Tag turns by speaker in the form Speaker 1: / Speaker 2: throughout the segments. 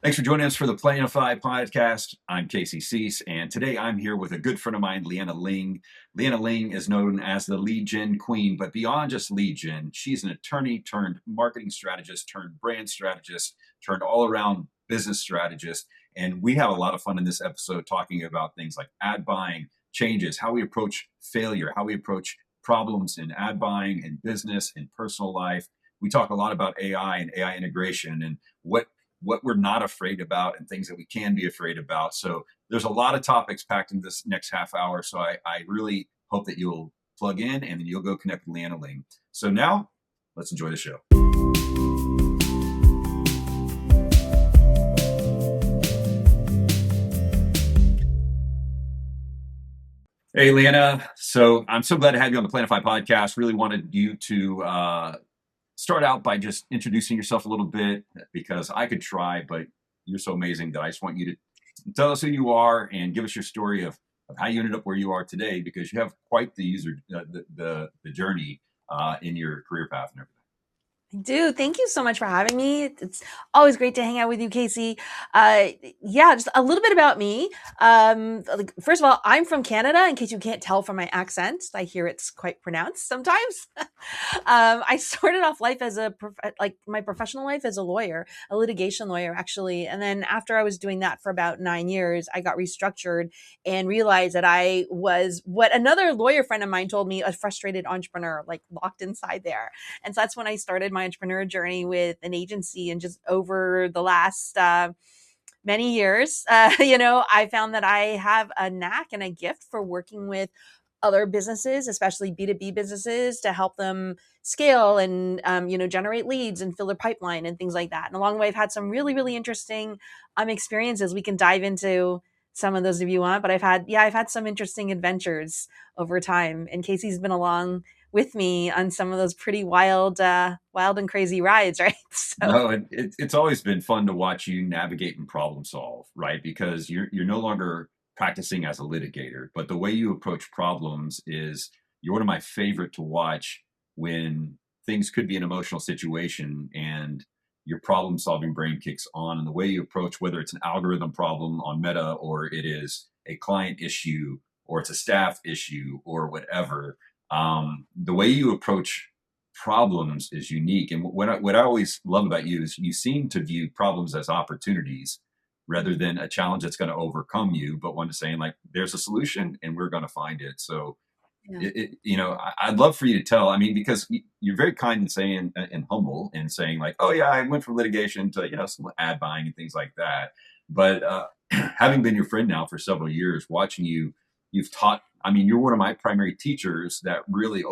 Speaker 1: Thanks for joining us for the Planify Podcast. I'm Casey Cease, and today I'm here with a good friend of mine, Liana Ling. Liana Ling is known as the lead gen queen, but beyond just lead gen, she's an attorney turned marketing strategist, turned brand strategist, turned all around business strategist. And we have a lot of fun in this episode talking about things like ad buying, changes, how we approach failure, how we approach problems in ad buying, in business, in personal life. We talk a lot about AI and AI integration and what we're not afraid about and things that we can be afraid about. So there's a lot of topics packed in this next half hour. So I really hope that you'll plug in and then you'll go connect with Liana Ling. So now let's enjoy the show. Hey, Liana. So I'm so glad to have you on the Planify Podcast. Really wanted you to start out by just introducing yourself a little bit because I could try, but you're so amazing that I just want you to tell us who you are and give us your story of how you ended up where you are today, because you have quite the the journey in your career path and everything.
Speaker 2: I do. Thank you so much for having me. It's always great to hang out with you, Casey. Just a little bit about me. First of all, I'm from Canada, in case you can't tell from my accent. I hear it's quite pronounced sometimes. I started off life as my professional life as a lawyer, a litigation lawyer, actually. And then after I was doing that for about 9 years, I got restructured and realized that I was what another lawyer friend of mine told me, a frustrated entrepreneur, like locked inside there. And so that's when I started my entrepreneur journey with an agency. And just over the last many years, I found that I have a knack and a gift for working with other businesses, especially B2B businesses, to help them scale and, generate leads and fill their pipeline and things like that. And along the way, I've had some really, really interesting experiences. We can dive into some of those if you want, but I've had some interesting adventures over time. And Casey's been along with me on some of those pretty wild and crazy rides, right?
Speaker 1: No, it's always been fun to watch you navigate and problem solve, right? Because you're no longer practicing as a litigator, but the way you approach problems is you're one of my favorite to watch when things could be an emotional situation and your problem solving brain kicks on, and the way you approach, whether it's an algorithm problem on Meta or it is a client issue or it's a staff issue or whatever, the way you approach problems is unique. And what I always love about you is you seem to view problems as opportunities rather than a challenge that's going to overcome you, but one to saying like, there's a solution and we're going to find it. So,
Speaker 2: Yeah.
Speaker 1: I'd love for you to tell, I mean, because you're very kind in saying and humble in saying like, oh yeah, I went from litigation to, some ad buying and things like that. But having been your friend now for several years, watching you've taught, I mean, you're one of my primary teachers that really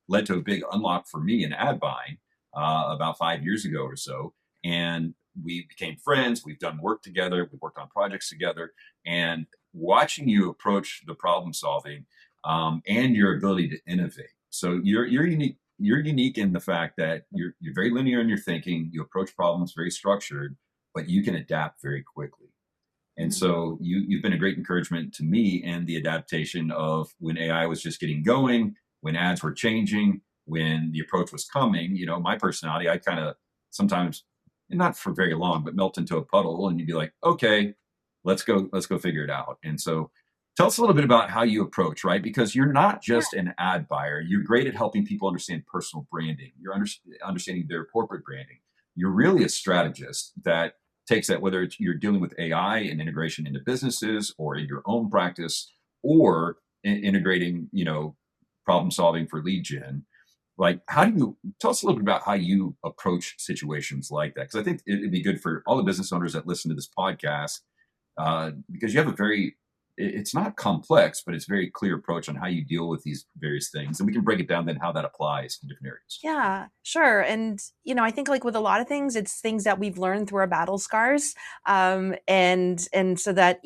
Speaker 1: led to a big unlock for me in ad buying about 5 years ago or so. And we became friends. We've done work together. We've worked on projects together. And watching you approach the problem solving and your ability to innovate. So you're unique. You're unique in the fact that you're very linear in your thinking. You approach problems very structured, but you can adapt very quickly. And so you've been a great encouragement to me and the adaptation of when AI was just getting going, when ads were changing, when the approach was coming. My personality, I kind of sometimes, not for very long, but melt into a puddle and you'd be like, okay, let's go figure it out. And so tell us a little bit about how you approach, right? Because you're not just an ad buyer. You're great at helping people understand personal branding. You're understanding their corporate branding. You're really a strategist that takes that, whether you're dealing with AI and integration into businesses or in your own practice or integrating, problem solving for lead gen. Like, how do you tell us a little bit about how you approach situations like that? Because I think it'd be good for all the business owners that listen to this podcast, because you have it's not complex, but it's very clear approach on how you deal with these various things. And we can break it down then how that applies in different areas.
Speaker 2: Yeah, sure. And, I think like with a lot of things, it's things that we've learned through our battle scars. And so that,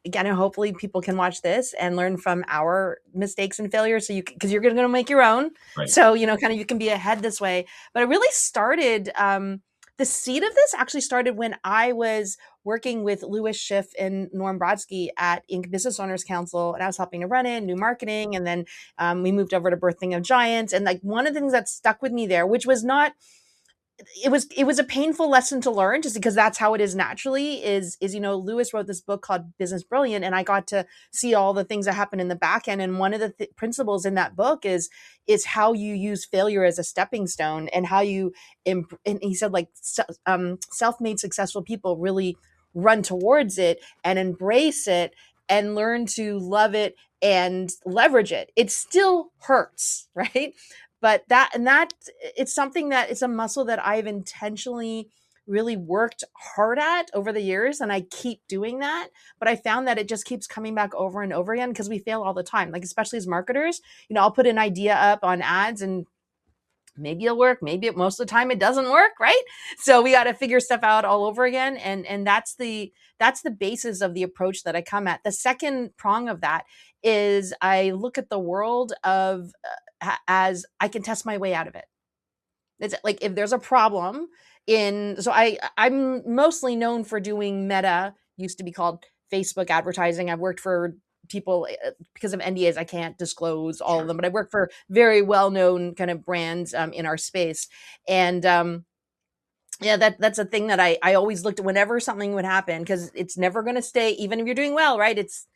Speaker 2: again, hopefully people can watch this and learn from our mistakes and failures. So because you're going to make your own.
Speaker 1: Right.
Speaker 2: So, kind of you can be ahead this way. But it really started, the seed of this actually started when I was working with Schiff and Norm Brodsky at Inc. Business Owners Council, and I was helping to run it, new marketing, and then we moved over to Birthing of Giants. And like one of the things that stuck with me there, which was not it was a painful lesson to learn, just because that's how it is naturally. Lewis wrote this book called Business Brilliant, and I got to see all the things that happen in the back end. And one of the principles in that book is how you use failure as a stepping stone, and how you and he said, like, self-made successful people really run towards it and embrace it and learn to love it and leverage it. It still hurts, right? But that it's something that it's a muscle that I've intentionally really worked hard at over the years, and I keep doing that. But I found that it just keeps coming back over and over again, because we fail all the time. Like, especially as marketers, I'll put an idea up on ads, and maybe it'll work, maybe most of the time it doesn't work, right? So we got to figure stuff out all over again. And that's the basis of the approach that I come at. The second prong of that is I look at the world of as I can test my way out of it. It's like, if there's a problem I'm mostly known for doing Meta, used to be called Facebook advertising. I've worked for people, because of NDAs, I can't disclose all of them, but I work for very well-known kind of brands in our space. And that's a thing that I always looked at whenever something would happen, because it's never going to stay, even if you're doing well, right? It's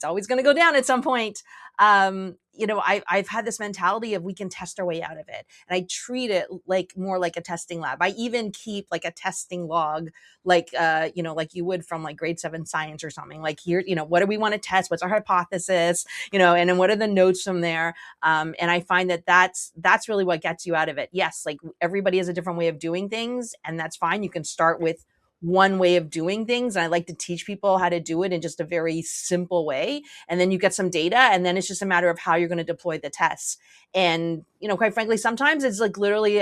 Speaker 2: always going to go down at some point. I've had this mentality of we can test our way out of it. And I treat it more like a testing lab. I even keep like a testing log, like you would from like grade 7 science or something. Like, here, what do we want to test? What's our hypothesis? And then what are the notes from there? And I find that that's really what gets you out of it. Yes, like, everybody has a different way of doing things, and that's fine. You can start with one way of doing things. And I like to teach people how to do it in just a very simple way. And then you get some data, and then it's just a matter of how you're going to deploy the tests. And, quite frankly, sometimes it's like literally,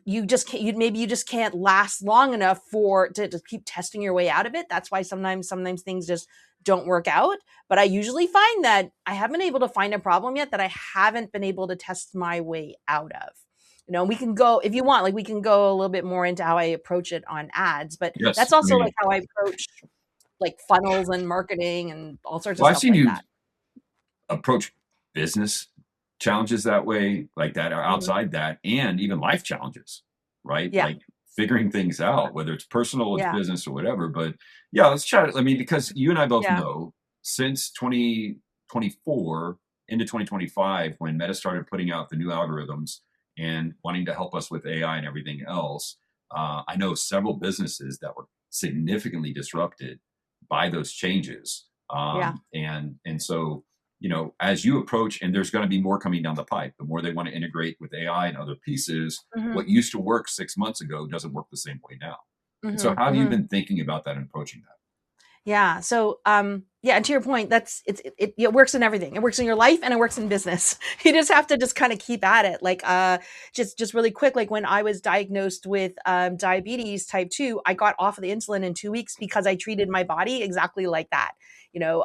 Speaker 2: you just can't last long enough to keep testing your way out of it. That's why sometimes things just don't work out. But I usually find that I haven't been able to find a problem yet that I haven't been able to test my way out of. We can go, if you want, like, we can go a little bit more into how I approach it on ads, but
Speaker 1: Yes,
Speaker 2: that's also like how I approach like funnels and marketing and all sorts of
Speaker 1: Well,
Speaker 2: stuff
Speaker 1: I've seen
Speaker 2: like
Speaker 1: you
Speaker 2: that.
Speaker 1: approach business challenges that way, like that, or outside that, and even life challenges, right?
Speaker 2: Yeah.
Speaker 1: Like figuring things out, whether it's personal, it's
Speaker 2: Yeah.
Speaker 1: business, or whatever. But yeah, let's chat. I mean, because you and I both
Speaker 2: Yeah.
Speaker 1: know, since 2024 into 2025, when Meta started putting out the new algorithms and wanting to help us with AI and everything else, I know several businesses that were significantly disrupted by those changes.
Speaker 2: Yeah.
Speaker 1: And so, as you approach, and there's going to be more coming down the pipe, the more they want to integrate with AI and other pieces, what used to work 6 months ago doesn't work the same way now. And so how have you been thinking about that and approaching that?
Speaker 2: Yeah. So, and to your point, it works in everything. It works in your life and it works in business. You just have to just kind of keep at it. Like, just really quick, like when I was diagnosed with diabetes type 2, I got off of the insulin in 2 weeks because I treated my body exactly like that.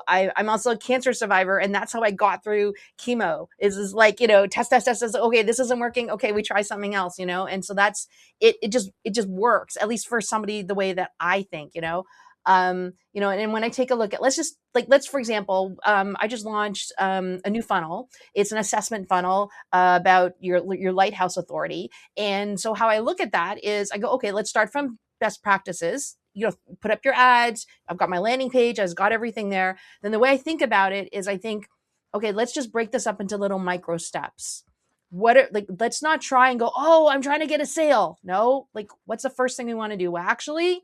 Speaker 2: I'm also a cancer survivor, and that's how I got through chemo. Is like, test. Okay, this isn't working. Okay, we try something else. And so that's it. It just works, at least for somebody the way that I think. And when I take a look at, let's for example, I just launched a new funnel. It's an assessment funnel about your Lighthouse authority. And so how I look at that is I go, okay, let's start from best practices. Put up your ads. I've got my landing page. I've got everything there. Then the way I think about it is I think, okay, let's just break this up into little micro steps. Let's not try and go, oh, I'm trying to get a sale. No, like, what's the first thing we want to do? Well, actually,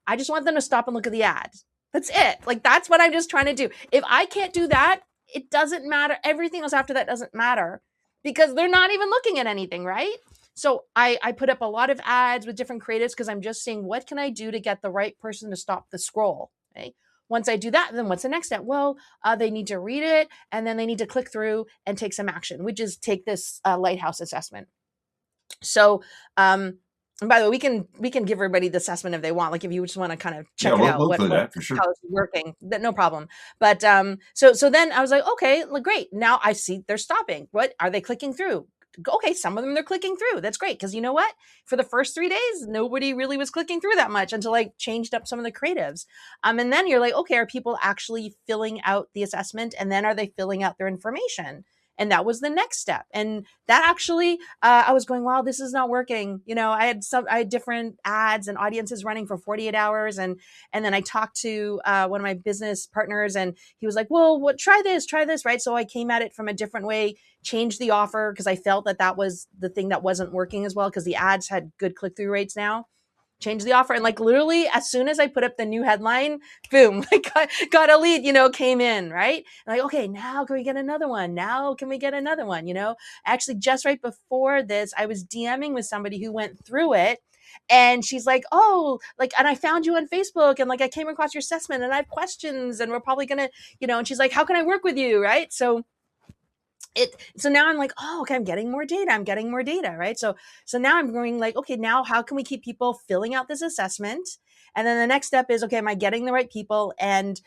Speaker 2: I just want them to stop and look at the ads. That's it. Like, that's what I'm just trying to do. If I can't do that, it doesn't matter. Everything else after that doesn't matter, because they're not even looking at anything, right? So I put up a lot of ads with different creatives, because I'm just saying, what can I do to get the right person to stop the scroll? Okay. Once I do that, then what's the next step? Well, they need to read it, and then they need to click through and take some action, which is take this Lighthouse assessment. So, and by the way, we can give everybody the assessment if they want. Like, if you just want to kind of check it out,
Speaker 1: we'll do that for sure.
Speaker 2: How it's working, no problem. But so then I was like, okay, great. Now I see they're stopping. What are they clicking through? Okay, some of them they're clicking through. That's great, because you know what? For the first 3 days, nobody really was clicking through that much until I changed up some of the creatives. And then you're like, okay, are people actually filling out the assessment? And then are they filling out their information? And that was the next step. And that actually, I was going, wow, this is not working. I had different ads and audiences running for 48 hours. And then I talked to one of my business partners, and he was like, well, try this, right? So I came at it from a different way, changed the offer because I felt that was the thing that wasn't working as well, because the ads had good click-through rates now. Changed the offer, and like literally as soon as I put up the new headline, boom, got a lead, came in, right? And like, okay, now can we get another one? Actually, just right before this, I was DMing with somebody who went through it, and she's like, oh, like, and I found you on Facebook, and like I came across your assessment, and I have questions, and we're probably gonna, and she's like, how can I work with you, right? So now I'm like, oh, okay, I'm getting more data, right? So now I'm going like, okay, now how can we keep people filling out this assessment? And then the next step is, okay, am I getting the right people? And,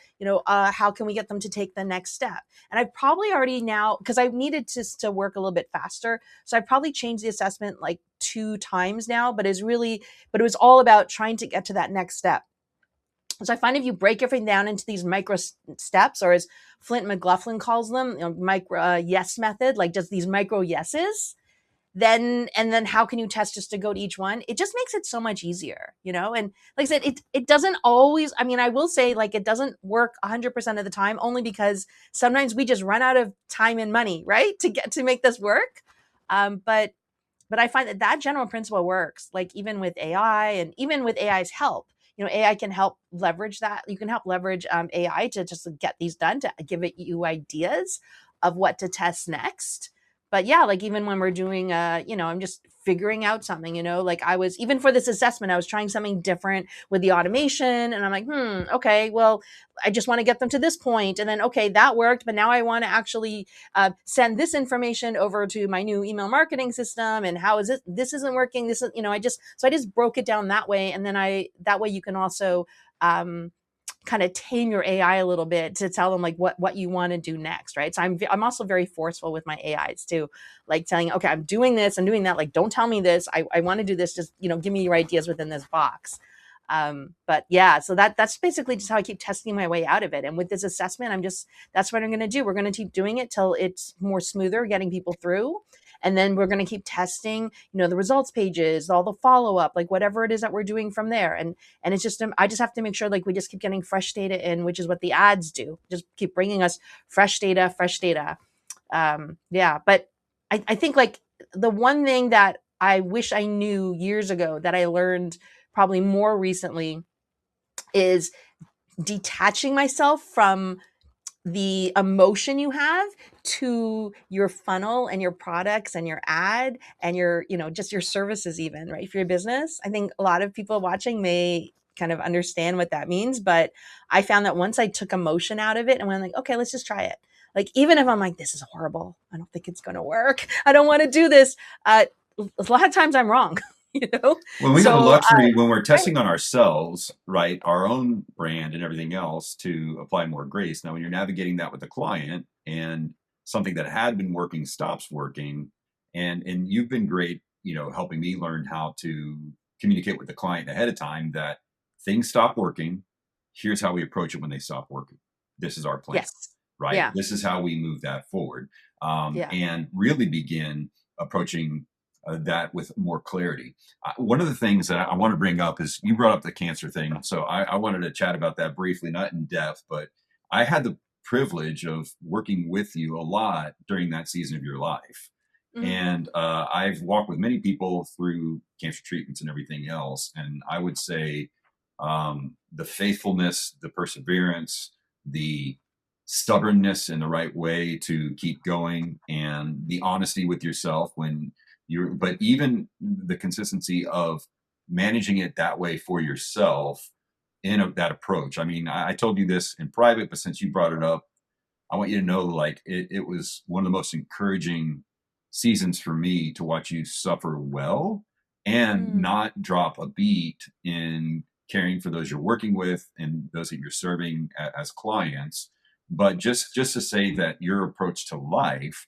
Speaker 2: how can we get them to take the next step? And I probably already now, because I needed to work a little bit faster. So I probably changed the assessment like 2 times now, but it was all about trying to get to that next step. So I find if you break everything down into these micro steps, or as Flint McLaughlin calls them, micro yes method, like just these micro yeses, then how can you test just to go to each one? It just makes it so much easier, And like I said, it doesn't always, I will say, like, it doesn't work 100% of the time, only because sometimes we just run out of time and money, right, to make this work. But I find that general principle works, like even with AI and even with AI's help. AI can help leverage that. You can help leverage AI to just get these done, to give you ideas of what to test next. But yeah, like even when we're doing, I'm just figuring out something, like I was, even for this assessment, I was trying something different with the automation, and I'm like, okay, well, I just want to get them to this point. And then, okay, that worked, but now I want to actually send this information over to my new email marketing system. And how is it, this isn't working. This is, I just broke it down that way. And then that way you can also, kind of tame your AI a little bit to tell them like what you want to do next, right? So I'm also very forceful with my AIs too, like telling, okay, I'm doing this, I'm doing that. Like, don't tell me this. I want to do this. Just, give me your ideas within this box. But yeah, so that's basically just how I keep testing my way out of it. And with this assessment, that's what I'm going to do. We're going to keep doing it till it's more smoother, getting people through. And then we're going to keep testing, the results pages, all the follow-up, like whatever it is that we're doing from there. And it's just, I just have to make sure like we just keep getting fresh data in, which is what the ads do. Just keep bringing us fresh data. Yeah. But I think like the one thing that I wish I knew years ago that I learned probably more recently is detaching myself from the emotion you have to your funnel and your products and your ad and your, just your services even, right? For your business. I think a lot of people watching may kind of understand what that means, but I found that once I took emotion out of it and went like, okay, let's just try it. Like, even if I'm like, this is horrible, I don't think it's going to work, I don't want to do this. A lot of times I'm wrong.
Speaker 1: Well, we have a luxury when we're testing on ourselves, right? Our own brand and everything else, to apply more grace. Now, when you're navigating that with a client and something that had been working stops working, and you've been great, helping me learn how to communicate with the client ahead of time that things stop working. Here's how we approach it when they stop working. This is our plan,
Speaker 2: yes.
Speaker 1: right?
Speaker 2: Yeah.
Speaker 1: This is how we move that forward,
Speaker 2: Yeah.
Speaker 1: and really begin approaching that with more clarity. One of the things that I want to bring up is you brought up the cancer thing. So I wanted to chat about that briefly, not in depth, but I had the privilege of working with you a lot during that season of your life. Mm-hmm. And I've walked with many people through cancer treatments and everything else. And I would say the faithfulness, the perseverance, the stubbornness in the right way to keep going, and the honesty with yourself but even the consistency of managing it that way for yourself in that approach. I mean, I told you this in private, but since you brought it up, I want you to know, like, it was one of the most encouraging seasons for me to watch you suffer well and not drop a beat in caring for those you're working with and those that you're serving as clients. But just to say that your approach to life,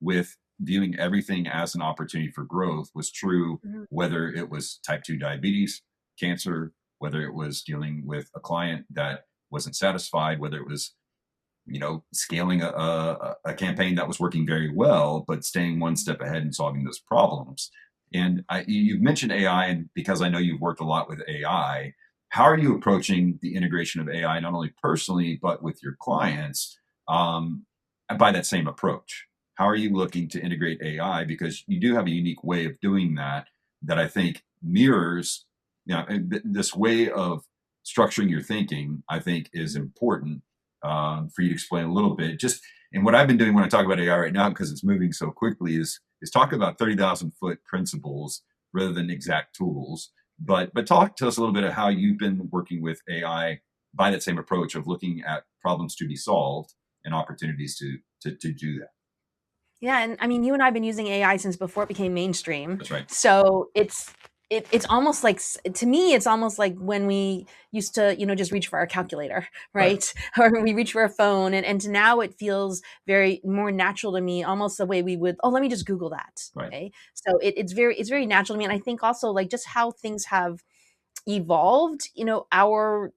Speaker 1: with viewing everything as an opportunity for growth, was true, whether it was type 2 diabetes, cancer, whether it was dealing with a client that wasn't satisfied, whether it was scaling a campaign that was working very well, but staying one step ahead and solving those problems. And you've mentioned AI, and because I know you've worked a lot with AI, how are you approaching the integration of AI, not only personally, but with your clients, um, by that same approach? How are you looking to integrate AI? Because you do have a unique way of doing that that I think mirrors, this way of structuring your thinking, I think is important, for you to explain a little bit. Just and what I've been doing when I talk about AI right now, because it's moving so quickly, is talk about 30,000 foot principles rather than exact tools. But talk to us a little bit of how you've been working with AI by that same approach of looking at problems to be solved and opportunities to do that.
Speaker 2: Yeah, and I mean, you and I have been using AI since before it became mainstream.
Speaker 1: That's right.
Speaker 2: So it's almost like to me, it's almost like when we used to, just reach for our calculator,
Speaker 1: Right.
Speaker 2: right? Or we reach for a phone, and to now it feels very more natural to me, almost the way we would. Oh, let me just Google that.
Speaker 1: Right.
Speaker 2: Okay, so it's very natural to me, and I think also like just how things have evolved, our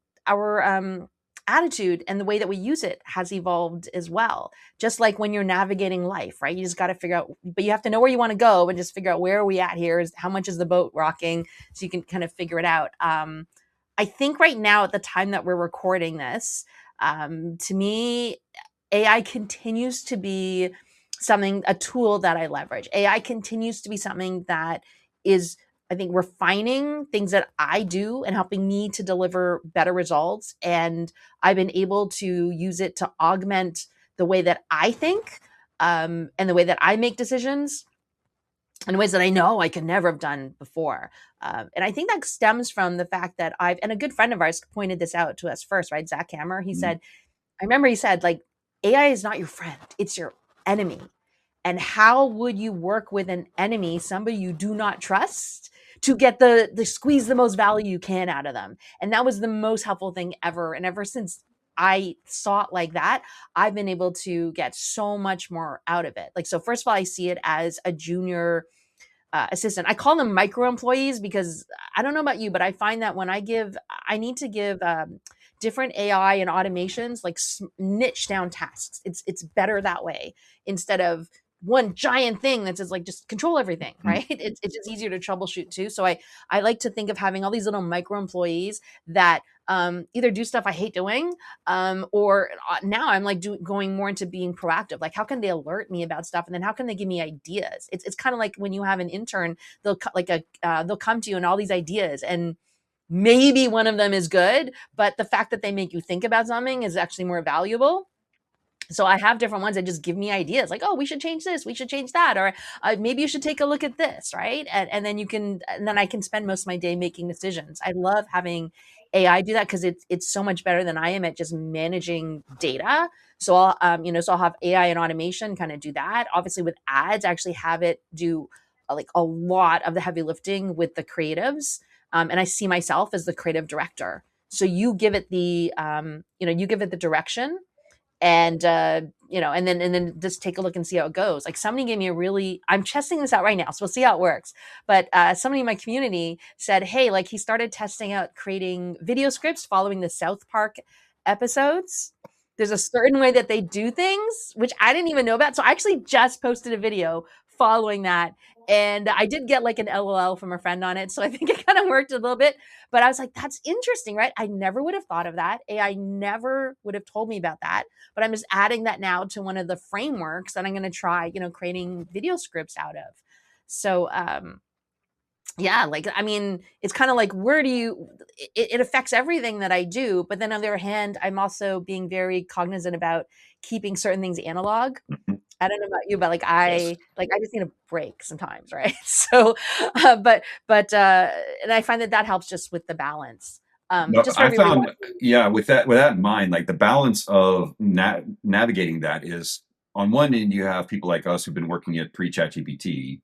Speaker 2: attitude and the way that we use it has evolved as well. Just like when you're navigating life, right? You just got to figure out, but you have to know where you want to go and just figure out where are we at here, is how much is the boat rocking, so you can kind of figure it out. I think right now at the time that we're recording this, to me, AI continues to be a tool that I leverage. AI continues to be something that is, I think, refining things that I do and helping me to deliver better results. And I've been able to use it to augment the way that I think, and the way that I make decisions in ways that I know I could never have done before. And I think that stems from the fact that and a good friend of ours pointed this out to us first, right? Zach Hammer.
Speaker 1: Mhm.
Speaker 2: I remember he said, like, AI is not your friend, it's your enemy. And how would you work with an enemy, somebody you do not trust, to get the squeeze the most value you can out of them? And that was the most helpful thing ever. And ever since I saw it like that, I've been able to get so much more out of it. Like, so first of all, I see it as a junior assistant. I call them micro employees because I don't know about you, but I find that when I need to give different AI and automations like niche down tasks. It's better that way instead of one giant thing that says like just control everything,
Speaker 1: Mhm.
Speaker 2: right? It's just easier to troubleshoot too. So I like to think of having all these little micro employees that either do stuff I hate doing, or now I'm like going more into being proactive. Like, how can they alert me about stuff, and then how can they give me ideas? It's kind of like when you have an intern, they'll come to you and all these ideas, and maybe one of them is good, but the fact that they make you think about something is actually more valuable. So I have different ones that just give me ideas like, oh, we should change this, we should change that, or maybe you should take a look at this, right? And then I can spend most of my day making decisions. I love having AI do that because it's so much better than I am at just managing data. So I'll have AI and automation kind of do that. Obviously, with ads, I actually have it do like a lot of the heavy lifting with the creatives, and I see myself as the creative director. So you give it the direction, and and then just take a look and see how it goes. Like, somebody gave me I'm testing this out right now, so we'll see how it works. But somebody in my community said, hey, like, he started testing out creating video scripts following the South Park episodes. There's a certain way that they do things which I didn't even know about, so I actually just posted a video following that, and I did get like an LOL from a friend on it, so I think it kind of worked a little bit. But I was like, that's interesting, right? I never would have thought of that. AI never would have told me about that, but I'm just adding that now to one of the frameworks that I'm going to try, creating video scripts out of. So, yeah, like, I mean, it's kind of like, it affects everything that I do. But then on the other hand, I'm also being very cognizant about keeping certain things analog.
Speaker 1: Mhm.
Speaker 2: I don't know about you, but
Speaker 1: Yes.
Speaker 2: I just need a break sometimes, right? So, and I find that helps just with the balance.
Speaker 1: No,
Speaker 2: Just for
Speaker 1: I
Speaker 2: everybody
Speaker 1: found,
Speaker 2: watching.
Speaker 1: yeah, with that in mind, like the balance of navigating that is, on one end, you have people like us who've been working at pre-ChatGPT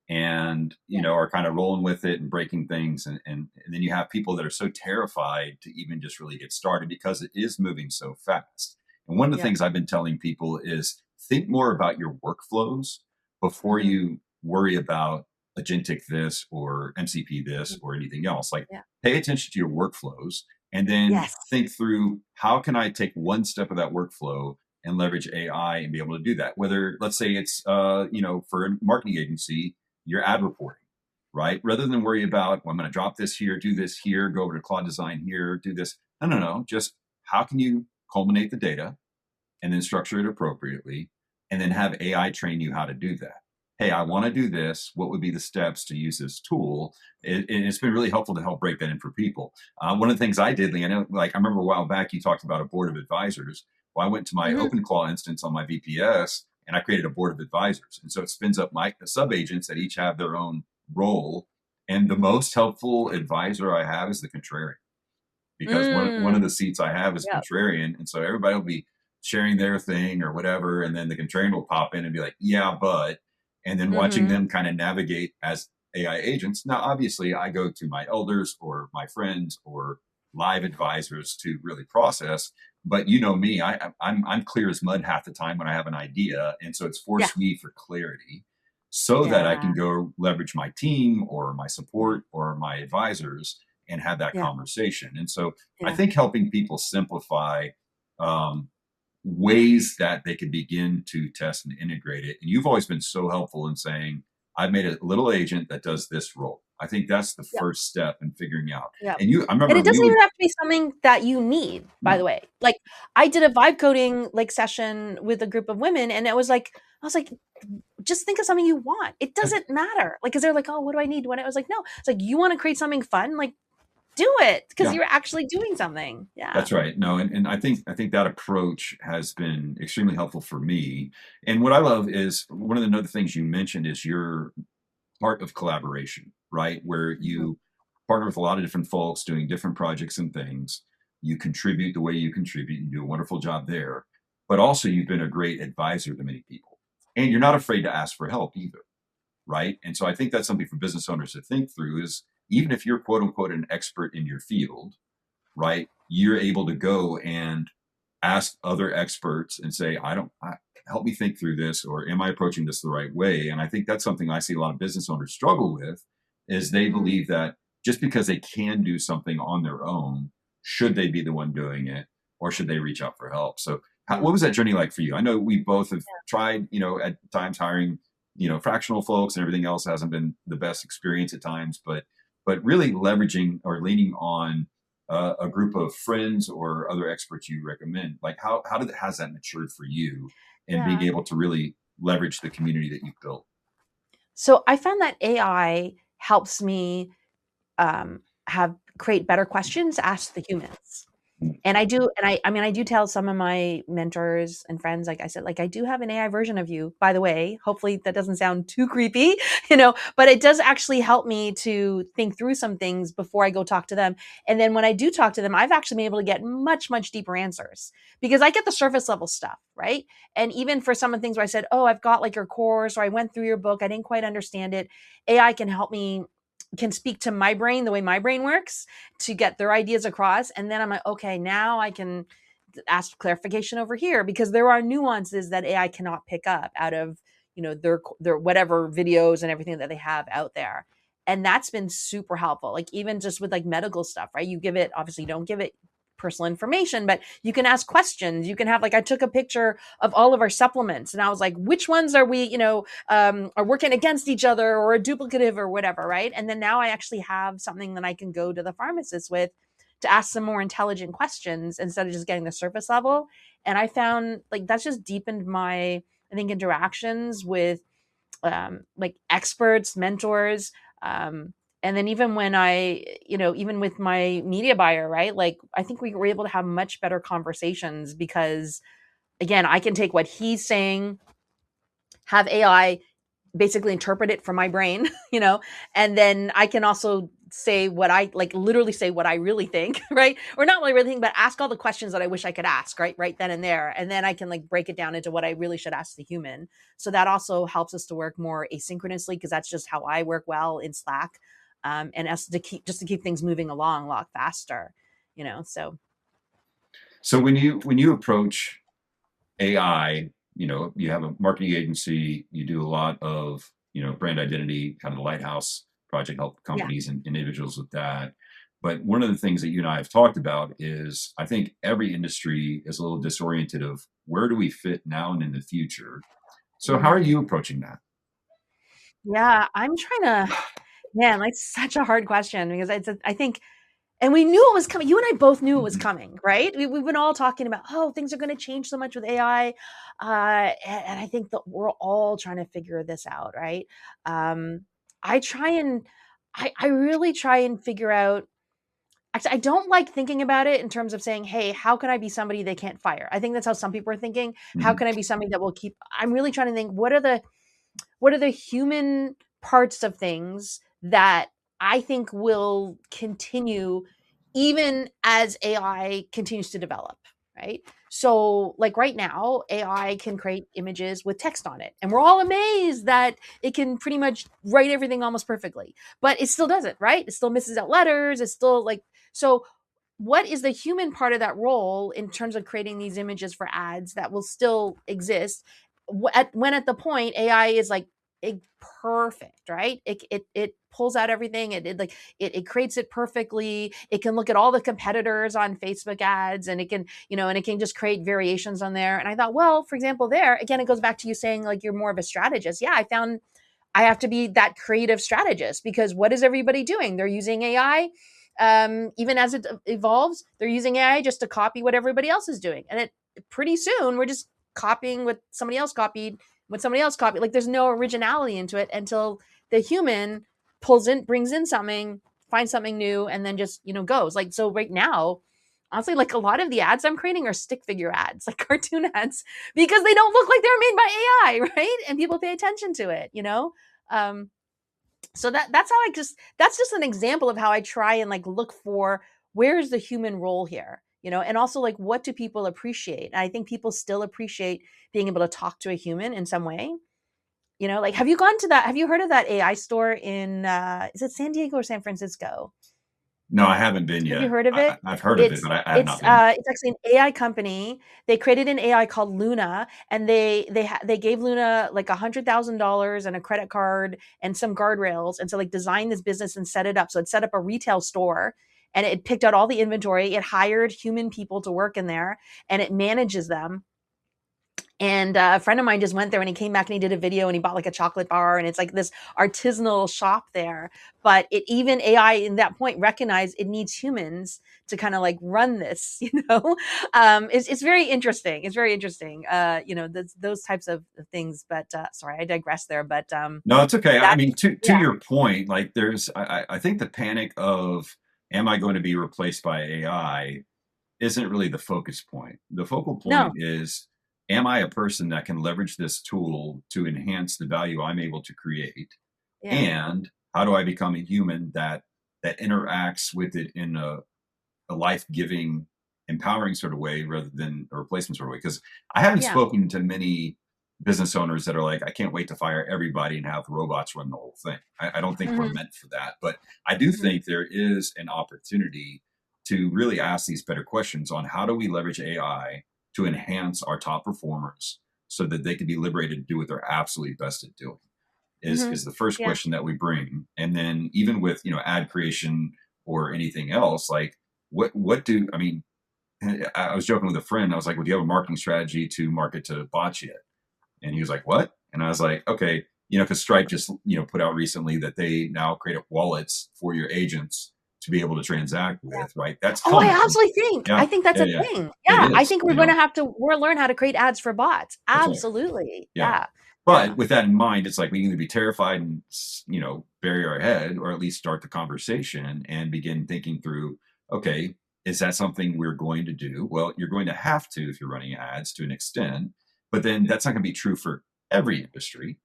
Speaker 1: and,
Speaker 2: Yeah,
Speaker 1: are kind of rolling with it and breaking things. And then you have people that are so terrified to even just really get started because it is moving so fast. And one of the
Speaker 2: yeah,
Speaker 1: things I've been telling people is think more about your workflows before
Speaker 2: hmm,
Speaker 1: you worry about agentic this or MCP this
Speaker 2: hmm,
Speaker 1: or anything else. Like,
Speaker 2: yeah,
Speaker 1: pay attention to your workflows and then
Speaker 2: yes,
Speaker 1: think through how can I take one step of that workflow and leverage AI and be able to do that. Whether, let's say it's, for a marketing agency, your ad reporting, right? Rather than worry about, well, I'm going to drop this here, do this here, go over to Claude Design here, do this. No, no, no. Just how can you culminate the data and then structure it appropriately and then have AI train you how to do that? Hey, I want to do this. What would be the steps to use this tool? It's been really helpful to help break that in for people. One of the things I did, Leanna, like I remember a while back, you talked about a board of advisors. Well, I went to my
Speaker 2: Mhm.
Speaker 1: OpenClaw instance on my VPS and I created a board of advisors. And so it spins up my sub agents that each have their own role. And the most helpful advisor I have is the contrarian, because one of
Speaker 2: Mm.
Speaker 1: the seats I have is
Speaker 2: Yep.
Speaker 1: contrarian, and so everybody will be sharing their thing or whatever, and then the contrarian will pop in and be like, "Yeah, but," and then watching
Speaker 2: Mhm.
Speaker 1: them kind of navigate as AI agents. Now, obviously, I go to my elders or my friends or live advisors to really process. But you know me, I'm clear as mud half the time when I have an idea, and so it's
Speaker 2: Yeah.
Speaker 1: forced me for clarity, so that I
Speaker 2: Yeah.
Speaker 1: can go leverage my team or my
Speaker 2: Yeah.
Speaker 1: support or my advisors and have that
Speaker 2: Yeah.
Speaker 1: conversation. And so I
Speaker 2: Yeah.
Speaker 1: think helping people simplify um, ways that they can begin to test and integrate it. And you've always been so helpful in saying, I've made a little agent that does this role. I think that's the
Speaker 2: Yep.
Speaker 1: first step in figuring out.
Speaker 2: Yep.
Speaker 1: And I
Speaker 2: And
Speaker 1: remember
Speaker 2: it
Speaker 1: we
Speaker 2: doesn't
Speaker 1: would,
Speaker 2: even have to be something that you need, by the
Speaker 1: no,
Speaker 2: way. Like, I did a vibe coding, like, session with a group of women, and it was like I was like, "Just think of something you want. It
Speaker 1: yeah,
Speaker 2: doesn't matter." Like, 'cause they're like, "Oh, what do I need?" When I was like, "No." It's like, "You wanna create something fun? Like, do it because 'cause
Speaker 1: yeah,
Speaker 2: you're actually doing something." Yeah.
Speaker 1: that's right. No, and I think that approach has been extremely helpful for me. And what I love is one of the other things you mentioned is your part of collaboration, right? Where
Speaker 2: Mhm.
Speaker 1: you partner with a lot of different folks doing different projects and things. You contribute the way you contribute. You do a wonderful job there. But also, you've been a great advisor to many people. And you're not afraid to ask for help either, right? And so I think that's something for business owners to think through is even if you're quote unquote an expert in your field, right? You're able to go and ask other experts and say, help me think through this, or am I approaching this the right way? And I think that's something I see a lot of business owners struggle with is they
Speaker 2: Mhm.
Speaker 1: believe that just because they can do something on their own, should they be the one doing it or should they reach out for help? So
Speaker 2: Yeah.
Speaker 1: what was that journey like for you? I know we both have tried, at times hiring, fractional folks and everything else hasn't been the best experience at times, but really leveraging or leaning on a group of friends or other experts you recommend, like has that matured for you and being
Speaker 2: Yeah.
Speaker 1: able to really leverage the community that you've built?
Speaker 2: So, I found that AI helps me, have create better questions to ask the humans. And I do and I mean, I do tell some of my mentors and friends, like I said, like, "I do have an AI version of you, by the way." Hopefully, that doesn't sound too creepy, but it does actually help me to think through some things before I go talk to them. And then when I do talk to them, I've actually been able to get much, much deeper answers because I get the surface level stuff, right? And even for some of the things where I said, "Oh, I've got, like, your course," or, "I went through your book, I didn't quite understand it," AI can help me can speak to my brain the way my brain works to get their ideas across. And then I'm like, okay, now I can ask clarification over here because there are nuances that AI cannot pick up out of, their whatever videos and everything that they have out there. And that's been super helpful. Like even just with like medical stuff, right? You give it, obviously you don't give it personal information, but you can ask questions. You can have like I took a picture of all of our supplements and I was like, which ones are we, are working against each other or a duplicative or whatever, right? And then now I actually have something that I can go to the pharmacist with to ask some more intelligent questions instead of just getting the surface level. And I found like that's just deepened my, I think, interactions with like experts, mentors. And then even when even with my media buyer, right? Like I think we were able to have much better conversations because again, I can take what he's saying, have AI basically interpret it from my brain, and then I can also say what I like, literally say what I really think, right? Or not what I really think, but ask all the questions that I wish I could ask, right then and there. And then I can like break it down into what I really should ask the human. So that also helps us to work more asynchronously because that's just how I work well in Slack. And us to keep things moving along a lot faster, so
Speaker 1: So when you approach AI, you have a marketing agency, you do a lot of, brand identity, kind of the Lighthouse project, help
Speaker 2: yeah.
Speaker 1: companies and individuals with that. But one of the things that you and I have talked about is I think every industry is a little disoriented of where do we fit now and in the future. So how are
Speaker 2: Mm.
Speaker 1: you approaching that?
Speaker 2: Yeah, I'm trying to, man, like such a hard question because I think, and we knew it was coming. You and I both knew it was
Speaker 1: Mhm.
Speaker 2: coming, right? We've been all talking about, oh, things are going to change so much with AI. And I think that we're all trying to figure this out, right? Um, I try and, I really try and figure out, actually, I don't like thinking about it in terms of saying, hey, how can I be somebody they can't fire? I think that's how some people are thinking. How
Speaker 1: Mhm.
Speaker 2: can I be somebody that will keep, I'm really trying to think, what are the human parts of things that I think will continue even as AI continues to develop, right? So, like right now, AI can create images with text on it, and we're all amazed that it can pretty much write everything almost perfectly, but it still doesn't, right? It still misses out letters. It's still like, so what is the human part of that role in terms of creating these images for ads that will still exist when at the point AI is like perfect, right? It pulls out everything. It creates it perfectly. It can look at all the competitors on Facebook ads, and it can, and it can just create variations on there. And I thought, well, for example, there again, it goes back to you saying like you're more of a strategist. Yeah, I found I have to be that creative strategist because what is everybody doing? They're using AI. Even as it evolves, they're using AI just to copy what everybody else is doing. And it pretty soon we're just copying what somebody else copied, what somebody else copied. Like there's no originality into it until the human brings in something, finds something new, and then just, goes. Like, so right now, honestly, like a lot of the ads I'm creating are stick figure ads, like cartoon ads, because they don't look like they're made by AI, right? And people pay attention to it. Um, so that's just an example of how I try and like look for where's the human role here, and also like what do people appreciate? And I think people still appreciate being able to talk to a human in some way. Like have you heard of that AI store in is it San Diego or San Francisco?
Speaker 1: No, I haven't been
Speaker 2: Have you
Speaker 1: yet.
Speaker 2: heard of it?
Speaker 1: I've heard of it,
Speaker 2: It's
Speaker 1: but I have
Speaker 2: it's
Speaker 1: not been.
Speaker 2: it's actually an AI company. They created an AI called Luna, and they gave Luna like $100,000 and a credit card and some guardrails, and so like design this business and set it up. So it set up a retail store, and it picked out all the inventory. It hired human people to work in there, and it manages them. And a friend of mine just went there and he came back and he did a video and he bought like a chocolate bar and it's like this artisanal shop there. But it even AI in that point recognized it needs humans to kind of like run this, it's very interesting. It's very interesting, those types of things. But sorry, I digress there. But
Speaker 1: No, it's okay. I mean,
Speaker 2: that's,
Speaker 1: to
Speaker 2: yeah,
Speaker 1: your point, like I think the panic of am I going to be replaced by AI isn't really the focus point. The focal point
Speaker 2: no,
Speaker 1: is, am I a person that can leverage this tool to enhance the value I'm able to create?
Speaker 2: yeah,
Speaker 1: And how do I become a human that interacts with it in a life-giving, empowering sort of way rather than a replacement sort of way? Because I haven't
Speaker 2: yeah,
Speaker 1: spoken to many business owners that are like, I can't wait to fire everybody and have robots run the whole thing. I don't think we're
Speaker 2: hmm,
Speaker 1: meant for that. But I do
Speaker 2: hmm,
Speaker 1: think there is an opportunity to really ask these better questions on how do we leverage AI to enhance our top performers so that they can be liberated to do what they're absolutely best at doing
Speaker 2: hmm,
Speaker 1: is the first
Speaker 2: yeah,
Speaker 1: question that we bring. And then even with, ad creation or anything else, like what do I mean, I was joking with a friend. I was like, well, do you have a marketing strategy to market to bots yet? And he was like, what? And I was like, okay, because Stripe just, put out recently that they now create wallets for your agents to be able to transact
Speaker 2: yeah.
Speaker 1: with, right? That's
Speaker 2: Oh, I
Speaker 1: coming.
Speaker 2: absolutely think.
Speaker 1: Yeah.
Speaker 2: I think that's
Speaker 1: Yeah.
Speaker 2: a
Speaker 1: Yeah.
Speaker 2: thing.
Speaker 1: It
Speaker 2: Yeah, I
Speaker 1: is,
Speaker 2: think we're learn how to create ads for bots.
Speaker 1: that's right.
Speaker 2: Absolutely.
Speaker 1: Yeah.
Speaker 2: Yeah.
Speaker 1: But
Speaker 2: Yeah.
Speaker 1: with that in mind, it's like we need to be terrified and, bury our head or at least start the conversation and begin thinking through, okay, is that something we're going to do? Well, you're going to have to if you're running ads to an extent, but then that's not going to be true for every industry.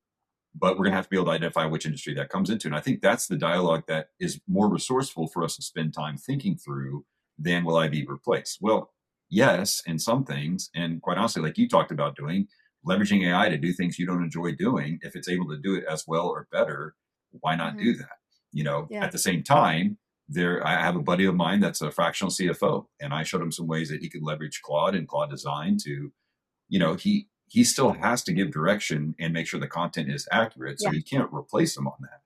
Speaker 1: But we're going to
Speaker 2: Yeah.
Speaker 1: have to be able to identify which industry that comes into. And I think that's the dialogue that is more resourceful for us to spend time thinking through than will I be replaced? Well, yes, in some things. And quite honestly, like you talked about doing, leveraging AI to do things you don't enjoy doing, if it's able to do it as well or better, why not
Speaker 2: Mhm.
Speaker 1: do that?
Speaker 2: Yeah.
Speaker 1: At the same time, I have a buddy of mine that's a fractional CFO, and I showed him some ways that he could leverage Claude and Claude Design to, he still has to give direction and make sure the content is accurate. So
Speaker 2: Yeah.
Speaker 1: you can't replace him on that.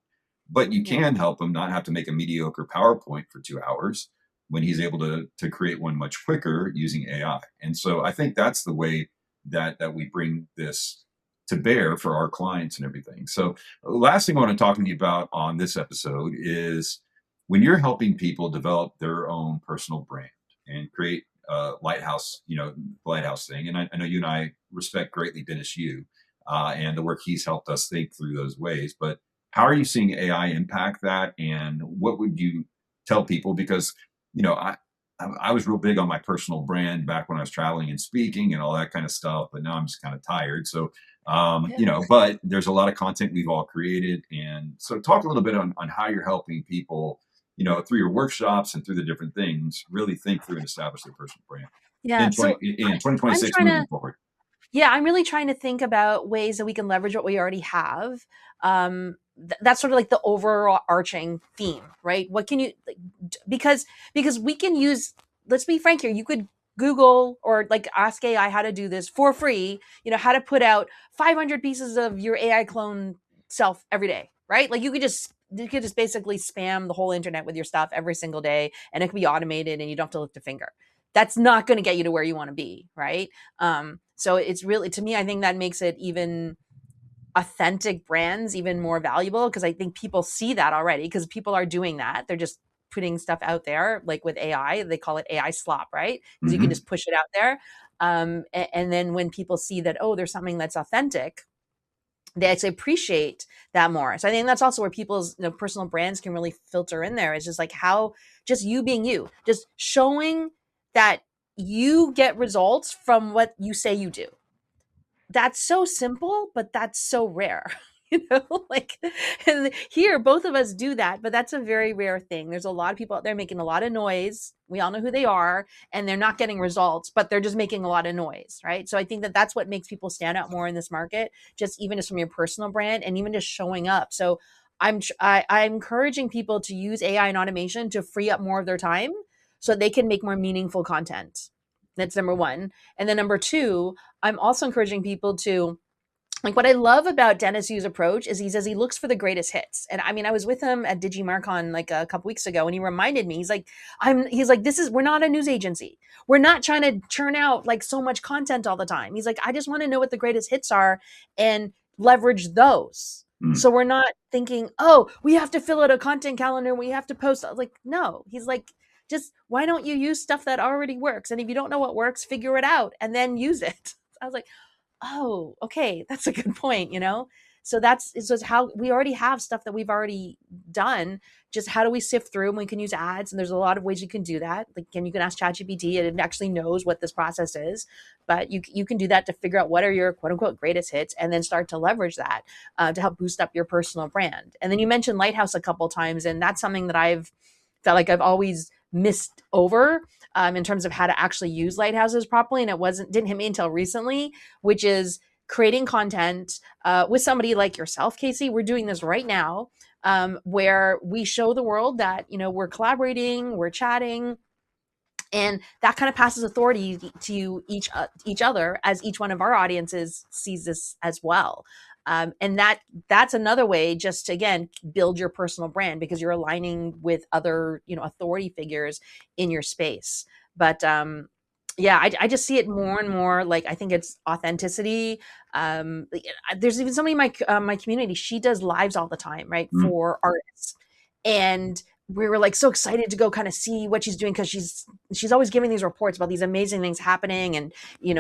Speaker 1: but you
Speaker 2: Yeah.
Speaker 1: can help him not have to make a mediocre PowerPoint for 2 hours when he's able to create one much quicker using AI. And so I think that's the way that we bring this to bear for our clients and everything. So last thing I want to talk to you about on this episode is when you're helping people develop their own personal brand and create Lighthouse, Lighthouse thing. And I know you and I respect greatly Dennis Yu and the work he's helped us think through those ways. But how are you seeing AI impact that? And what would you tell people? Because, you know, I was real big on my personal brand back when I was traveling and speaking and all that kind of stuff. But now I'm just kind of tired. So,
Speaker 2: Yeah.
Speaker 1: but there's a lot of content we've all created. And so talk a little bit on how you're helping people, through your workshops and through the different things, really think through and establish their personal brand
Speaker 2: Yeah.
Speaker 1: in
Speaker 2: I'm
Speaker 1: 2026
Speaker 2: trying
Speaker 1: moving
Speaker 2: to,
Speaker 1: forward.
Speaker 2: yeah, I'm really trying to think about ways that we can leverage what we already have. That's sort of like the overarching theme, right? What can you, like, because we can use, let's be frank here, you could Google or like ask AI how to do this for free, how to put out 500 pieces of your AI clone self every day, right? Like you could just basically spam the whole internet with your stuff every single day and it can be automated and you don't have to lift a finger. That's not going to get you to where you want to be, right? So it's really, to me, I think that makes it even authentic brands even more valuable because I think people see that already because people are doing that. They're just putting stuff out there, like with AI, they call it AI slop, right? Because you can
Speaker 1: Mm-hmm.
Speaker 2: just push it out there. And then when people see that, oh, there's something that's authentic, they actually appreciate that more. So I think that's also where people's personal brands can really filter in there. It's just like how just you being you, just showing that you get results from what you say you do. That's so simple, but that's so rare. Like, and here both of us do that, but that's a very rare thing. There's a lot of people out there making a lot of noise. We all know who they are, and they're not getting results, but they're just making a lot of noise, right? So I think that that's what makes people stand out more in this market, just even just from your personal brand and even just showing up. So I'm encouraging people to use AI and automation to free up more of their time so they can make more meaningful content. That's number one. And then number two, I'm also encouraging people to, like, what I love about Dennis Yu's approach is he says he looks for the greatest hits. And I mean, I was with him at DigiMarcon like a couple weeks ago, and he reminded me, he's like, we're not a news agency. We're not trying to churn out like so much content all the time. He's like, I just want to know what the greatest hits are and leverage those.
Speaker 1: Mm.
Speaker 2: So we're not thinking, oh, we have to fill out a content calendar. We have to post. Like, no, he's like, just why don't you use stuff that already works? And if you don't know what works, figure it out and then use it. I was like, oh, okay, that's a good point. So that's just how we already have stuff that we've already done. Just how do we sift through, and we can use ads, and there's a lot of ways you can do that. Like, and you can ask ChatGPT, and it actually knows what this process is. But you can do that to figure out what are your quote unquote greatest hits, and then start to leverage that to help boost up your personal brand. And then you mentioned Lighthouse a couple times, and that's something that I've felt like I've always missed over in terms of how to actually use lighthouses properly, and didn't hit me until recently, which is creating content with somebody like yourself, Casey. We're doing this right now, where we show the world that we're collaborating, we're chatting, and that kind of passes authority to each other as each one of our audiences sees this as well. And that's another way just to, again, build your personal brand because you're aligning with other authority figures in your space. But yeah, I just see it more and more. Like, I think it's authenticity. There's even somebody in my community. She does lives all the time, right,
Speaker 1: Mm.
Speaker 2: for artists, and we were like so excited to go kind of see what she's doing because she's always giving these reports about these amazing things happening, and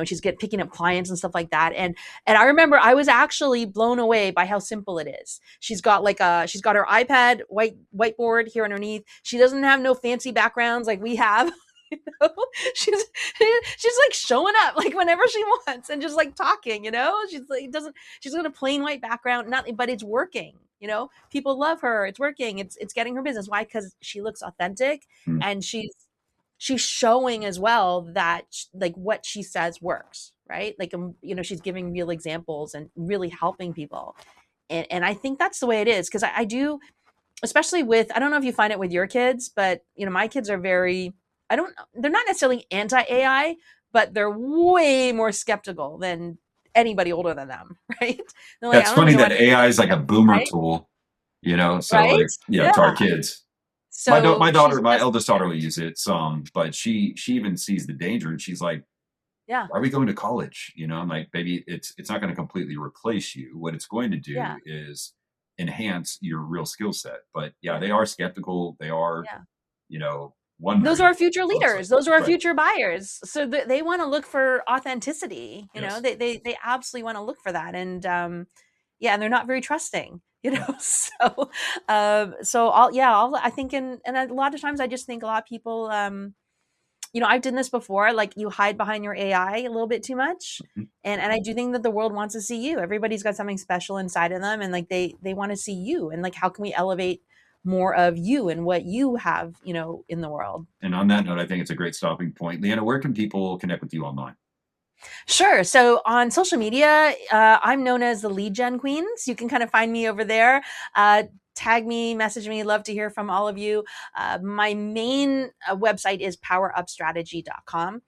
Speaker 2: she's picking up clients and stuff like that. And I remember I was actually blown away by how simple it is. She's got her iPad whiteboard here underneath. She doesn't have no fancy backgrounds like we have. she's like showing up like whenever she wants and just like talking. She's got a plain white background, nothing, but it's working. People love her. It's working. It's getting her business. Why? Because she looks authentic,
Speaker 1: Mm.
Speaker 2: and she's showing as well that like what she says works, right? Like, she's giving real examples and really helping people. And I think that's the way it is. Because I do, especially with, I don't know if you find it with your kids, but my kids are very, they're not necessarily anti-AI, but they're way more skeptical than anybody older than them, right? They're like,
Speaker 1: That's
Speaker 2: I don't
Speaker 1: funny
Speaker 2: even know
Speaker 1: that
Speaker 2: what
Speaker 1: AI is like a boomer
Speaker 2: right?
Speaker 1: tool. So
Speaker 2: Right?
Speaker 1: like, to our
Speaker 2: Yeah.
Speaker 1: kids.
Speaker 2: So
Speaker 1: My
Speaker 2: she's
Speaker 1: daughter, my
Speaker 2: just,
Speaker 1: eldest daughter will use it some, but she even sees the danger and she's like,
Speaker 2: yeah,
Speaker 1: are we going to college? I'm like, baby, it's not going to completely replace you. What it's going to
Speaker 2: yeah,
Speaker 1: do is enhance your real skill set. But yeah,
Speaker 2: yeah,
Speaker 1: they are skeptical. They are,
Speaker 2: yeah. Those are
Speaker 1: wondering
Speaker 2: our future
Speaker 1: mostly.
Speaker 2: leaders. Those are our
Speaker 1: Right.
Speaker 2: future buyers. So they want to look for authenticity.
Speaker 1: Yes.
Speaker 2: They absolutely want to look for that. And yeah, and they're not very trusting.
Speaker 1: No.
Speaker 2: So I think, and a lot of times I just think a lot of people, I've done this before. Like, you hide behind your AI a little bit too much,
Speaker 1: Mhm.
Speaker 2: and I do think that the world wants to see you. Everybody's got something special inside of them, and like they want to see you. And like, how can we elevate more of you and what you have, in the world?
Speaker 1: And on that note, I think it's a great stopping point. Leanna, where can people connect with you online?
Speaker 2: Sure. So on social media, I'm known as the lead gen queens. You can kind of find me over there. Tag me, message me. Love to hear from all of you. My main website is powerupstrategy.com.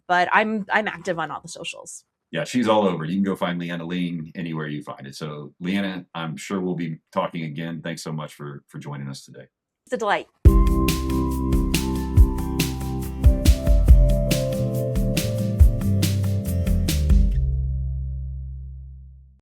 Speaker 2: But I'm active on all the socials.
Speaker 1: Yeah, she's all over. You can go find Liana Ling anywhere you find it. So, Leanna, I'm sure we'll be talking again. Thanks so much for joining us today.
Speaker 2: It's a delight.